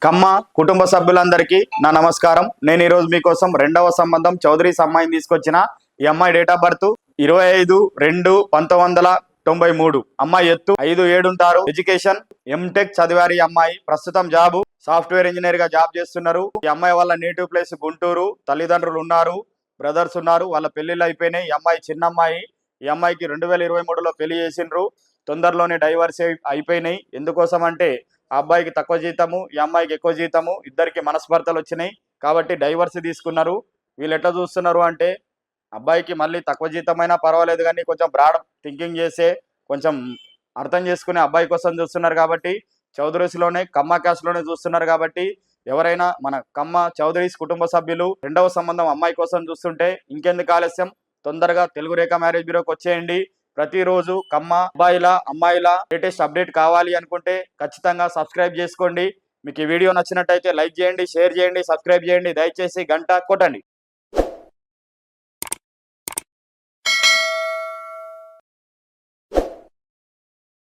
కమ్మ కుటుంబ సభ్యులందరికీ నా నమస్కారం. నేను ఈరోజు మీకోసం రెండవ సంబంధం చౌదరీస్ అమ్మాయిని తీసుకొచ్చిన. ఈ అమ్మాయి డేట్ ఆఫ్ బర్త్ 25/2/1993. అమ్మాయి ఎత్తు 5'7" ఉంటారు. ఎడ్యుకేషన్ ఎంటెక్ చదివారు. ఈ అమ్మాయి ప్రస్తుతం జాబ్ సాఫ్ట్వేర్ ఇంజనీర్ గా జాబ్ చేస్తున్నారు. ఈ అమ్మాయి వాళ్ళ నేటివ్ ప్లేస్ గుంటూరు. తల్లిదండ్రులు ఉన్నారు, బ్రదర్స్ ఉన్నారు. వాళ్ళ పెళ్లిళ్ళు అయిపోయినాయి. ఈ అమ్మాయి చిన్న అమ్మాయి. ఈ అమ్మాయికి 2023లో పెళ్లి చేసిండ్రు. తొందరలోనే డైవర్స్ అయిపోయినాయి. ఎందుకోసం అంటే ఆ అబ్బాయికి తక్కువ జీతము, ఈ అమ్మాయికి ఎక్కువ జీతము, ఇద్దరికి మనస్పర్ధలు వచ్చినాయి కాబట్టి డైవర్స్ తీసుకున్నారు. వీళ్ళు ఎట్లా చూస్తున్నారు అంటే అబ్బాయికి మళ్ళీ తక్కువ జీతమైనా పర్వాలేదు కానీ కొంచెం బ్రాడ్ థింకింగ్ చేసే, కొంచెం అర్థం చేసుకునే అబ్బాయి కోసం చూస్తున్నారు. కాబట్టి చౌదరీస్లోనే కమ్మ క్యాస్ట్లోనే చూస్తున్నారు. కాబట్టి ఎవరైనా మన కమ్మ చౌదరీస్ కుటుంబ సభ్యులు రెండవ సంబంధం అమ్మాయి కోసం చూస్తుంటే ఇంకెందుకు ఆలస్యం, తొందరగా తెలుగు రేఖ మ్యారేజ్ బ్యూరోకి వచ్చేయండి. ప్రతిరోజు కమ్మ అమ్మాయిల లేటెస్ట్ అప్డేట్ కావాలి అనుకుంటే ఖచ్చితంగా సబ్స్క్రైబ్ చేసుకోండి. మీకు ఈ వీడియో నచ్చినట్టయితే లైక్ చేయండి, షేర్ చేయండి, సబ్స్క్రైబ్ చేయండి. దయచేసి గంట కొట్టండి.